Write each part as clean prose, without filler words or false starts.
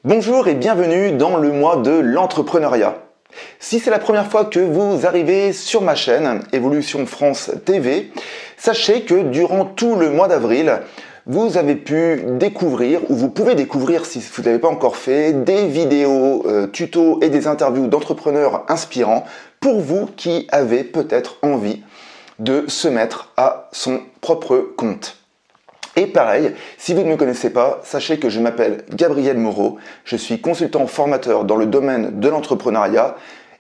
Bonjour et bienvenue dans le mois de l'entrepreneuriat. Si c'est la première fois que vous arrivez sur ma chaîne Evolution France TV, sachez que durant tout le mois d'avril, vous avez pu découvrir, ou vous pouvez découvrir si vous n'avez pas encore fait, des vidéos, tutos et des interviews d'entrepreneurs inspirants pour vous qui avez peut-être envie de se mettre à son propre compte. Et pareil, si vous ne me connaissez pas, sachez que je m'appelle Gabriel Moreau, je suis consultant formateur dans le domaine de l'entrepreneuriat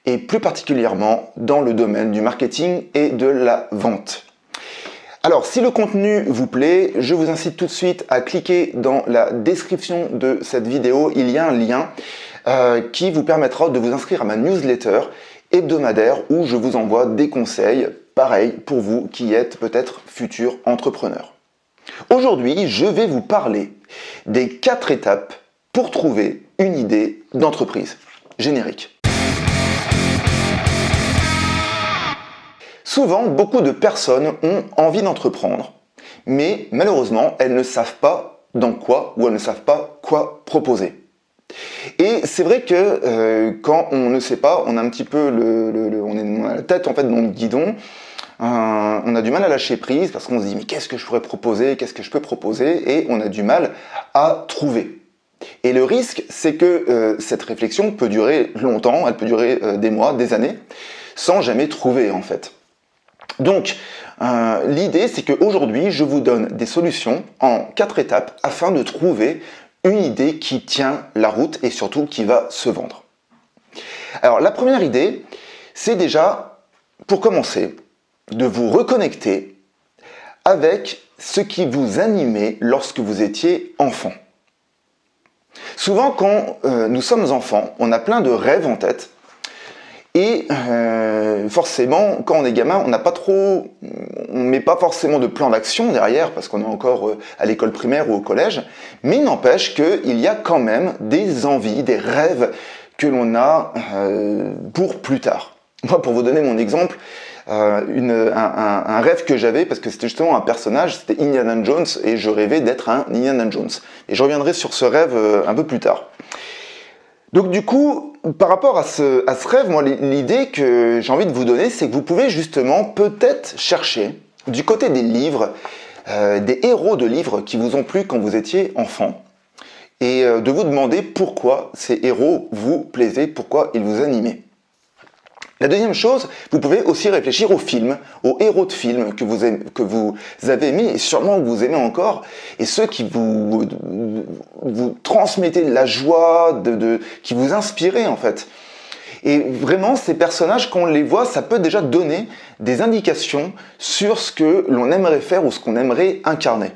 et plus particulièrement dans le domaine du marketing et de la vente. Alors, si le contenu vous plaît, je vous incite tout de suite à cliquer dans la description de cette vidéo. Il y a un lien qui vous permettra de vous inscrire à ma newsletter hebdomadaire où je vous envoie des conseils, pareil pour vous qui êtes peut-être futur entrepreneur. Aujourd'hui, je vais vous parler des 4 étapes pour trouver une idée d'entreprise. Générique. Souvent, beaucoup de personnes ont envie d'entreprendre, mais malheureusement, elles ne savent pas dans quoi ou elles ne savent pas quoi proposer. Et c'est vrai que quand on ne sait pas, on a un petit peu on a la tête en fait dans le guidon. On a du mal à lâcher prise parce qu'on se dit mais qu'est-ce que je pourrais proposer, qu'est-ce que je peux proposer, et on a du mal à trouver. Et le risque, c'est que cette réflexion peut durer longtemps, elle peut durer des mois, des années, sans jamais trouver en fait. Donc l'idée, c'est qu'aujourd'hui, je vous donne des solutions en 4 étapes afin de trouver une idée qui tient la route et surtout qui va se vendre. Alors la première idée, c'est déjà, pour commencer, de vous reconnecter avec ce qui vous animait lorsque vous étiez enfant. Souvent, quand nous sommes enfants, on a plein de rêves en tête. Et forcément, quand on est gamin, on met pas forcément de plan d'action derrière, parce qu'on est encore à l'école primaire ou au collège. Mais il n'empêche qu'il y a quand même des envies, des rêves que l'on a pour plus tard. Moi, pour vous donner mon exemple, un rêve que j'avais, parce que c'était justement un personnage, c'était Indiana Jones, et je rêvais d'être un Indiana Jones. Et je reviendrai sur ce rêve un peu plus tard. Donc du coup, par rapport à ce rêve, moi l'idée que j'ai envie de vous donner, c'est que vous pouvez justement peut-être chercher du côté des livres, des héros de livres qui vous ont plu quand vous étiez enfant, et de vous demander pourquoi ces héros vous plaisaient, pourquoi ils vous animaient. La deuxième chose, vous pouvez aussi réfléchir aux films, aux héros de films que vous avez aimés et sûrement que vous aimez encore, et ceux qui vous transmettaient de la joie, qui vous inspiraient en fait. Et vraiment, ces personnages, quand on les voit, ça peut déjà donner des indications sur ce que l'on aimerait faire ou ce qu'on aimerait incarner.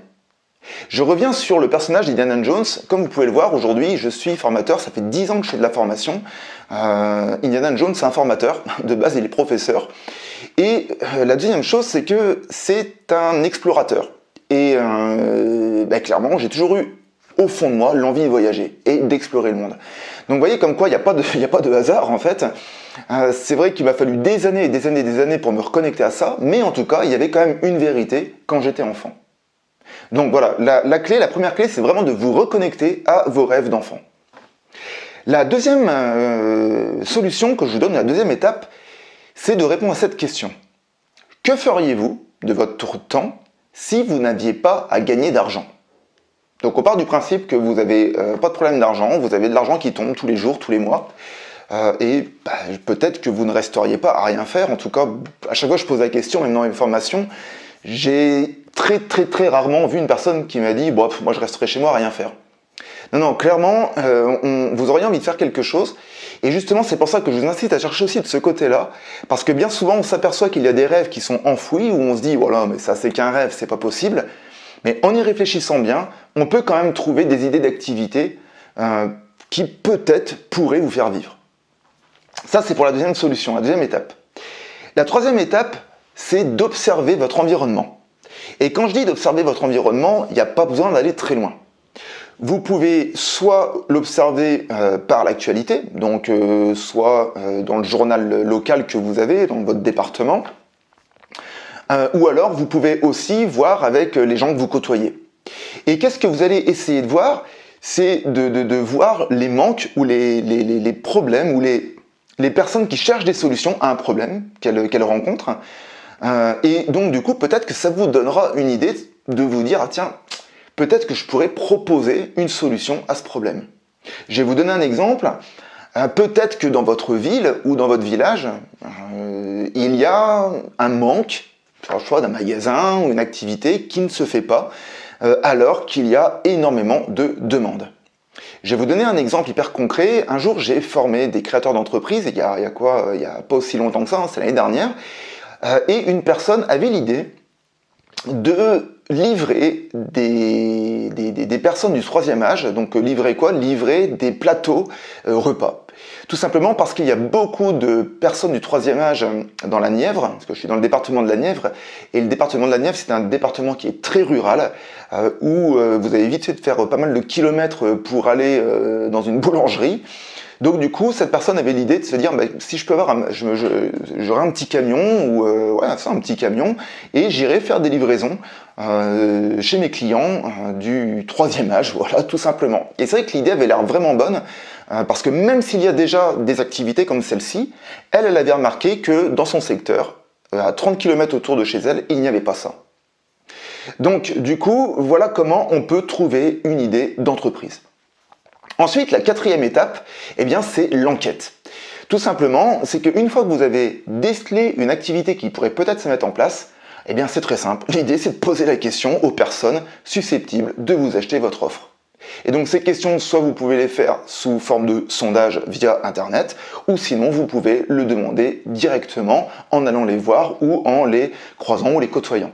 Je reviens sur le personnage d'Indiana Jones. Comme vous pouvez le voir, aujourd'hui, je suis formateur. Ça fait 10 ans que je fais de la formation. Indiana Jones, c'est un formateur. De base, il est professeur. Et la deuxième chose, c'est que c'est un explorateur. Et clairement, j'ai toujours eu au fond de moi l'envie de voyager et d'explorer le monde. Donc vous voyez comme quoi il n'y a pas de hasard en fait. C'est vrai qu'il m'a fallu des années et des années et des années pour me reconnecter à ça. Mais en tout cas, il y avait quand même une vérité quand j'étais enfant. Donc voilà, la première clé, c'est vraiment de vous reconnecter à vos rêves d'enfant. La deuxième solution que je vous donne, la deuxième étape, c'est de répondre à cette question. Que feriez-vous de votre temps si vous n'aviez pas à gagner d'argent? Donc on part du principe que vous n'avez pas de problème d'argent, vous avez de l'argent qui tombe tous les jours, tous les mois, et peut-être que vous ne resteriez pas à rien faire. En tout cas, à chaque fois que je pose la question, même dans mes formations, j'ai très rarement vu une personne qui m'a dit bon, moi je resterai chez moi à rien faire. Non, clairement, vous auriez envie de faire quelque chose. Et justement, c'est pour ça que je vous incite à chercher aussi de ce côté-là. Parce que bien souvent, on s'aperçoit qu'il y a des rêves qui sont enfouis, où on se dit voilà, mais ça c'est qu'un rêve, c'est pas possible. Mais en y réfléchissant bien, on peut quand même trouver des idées d'activités qui peut-être pourraient vous faire vivre. Ça, c'est pour la deuxième solution, la deuxième étape. La troisième étape, c'est d'observer votre environnement. Et quand je dis d'observer votre environnement, il n'y a pas besoin d'aller très loin. Vous pouvez soit l'observer par l'actualité, donc soit dans le journal local que vous avez, dans votre département, ou alors vous pouvez aussi voir avec les gens que vous côtoyez. Et qu'est-ce que vous allez essayer de voir? C'est de voir les manques ou les problèmes ou les personnes qui cherchent des solutions à un problème qu'elles rencontrent. Et donc du coup, peut-être que ça vous donnera une idée de vous dire, ah tiens, peut-être que je pourrais proposer une solution à ce problème. Je vais vous donner un exemple. Peut-être que dans votre ville ou dans votre village, il y a un manque, soit d'un magasin ou une activité qui ne se fait pas, alors qu'il y a énormément de demandes. Je vais vous donner un exemple hyper concret. Un jour, j'ai formé des créateurs d'entreprises, il y a pas aussi longtemps que ça, hein, c'est l'année dernière, et une personne avait l'idée de livrer des personnes du 3e âge, donc livrer quoi? Livrer des plateaux repas. Tout simplement parce qu'il y a beaucoup de personnes du 3e âge dans la Nièvre, parce que je suis dans le département de la Nièvre, et le département de la Nièvre, c'est un département qui est très rural, où vous avez vite fait de faire pas mal de kilomètres pour aller dans une boulangerie. Donc du coup, cette personne avait l'idée de se dire, bah, si je peux avoir, j'aurai un petit camion, ou un petit camion, et j'irai faire des livraisons chez mes clients du 3e âge, voilà, tout simplement. Et c'est vrai que l'idée avait l'air vraiment bonne, parce que même s'il y a déjà des activités comme celle-ci, elle avait remarqué que dans son secteur, à 30 km autour de chez elle, il n'y avait pas ça. Donc du coup, voilà comment on peut trouver une idée d'entreprise. Ensuite, la 4e étape, eh bien, c'est l'enquête. Tout simplement, c'est qu'une fois que vous avez décelé une activité qui pourrait peut-être se mettre en place, eh bien, c'est très simple. L'idée, c'est de poser la question aux personnes susceptibles de vous acheter votre offre. Et donc, ces questions, soit vous pouvez les faire sous forme de sondage via Internet, ou sinon, vous pouvez le demander directement en allant les voir ou en les croisant ou les côtoyant.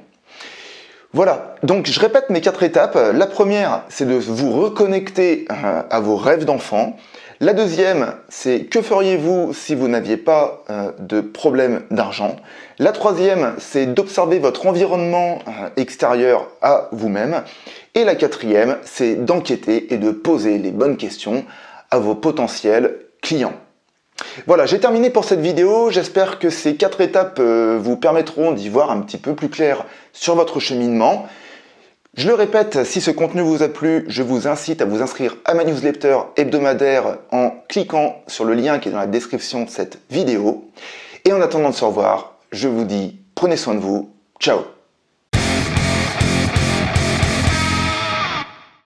Voilà, donc je répète mes 4 étapes. La première, c'est de vous reconnecter à vos rêves d'enfant. La deuxième, c'est que feriez-vous si vous n'aviez pas de problème d'argent. La troisième, c'est d'observer votre environnement extérieur à vous-même. Et la quatrième, c'est d'enquêter et de poser les bonnes questions à vos potentiels clients. Voilà, j'ai terminé pour cette vidéo. J'espère que ces 4 étapes vous permettront d'y voir un petit peu plus clair sur votre cheminement. Je le répète, si ce contenu vous a plu, je vous incite à vous inscrire à ma newsletter hebdomadaire en cliquant sur le lien qui est dans la description de cette vidéo. Et en attendant de se revoir, je vous dis prenez soin de vous. Ciao!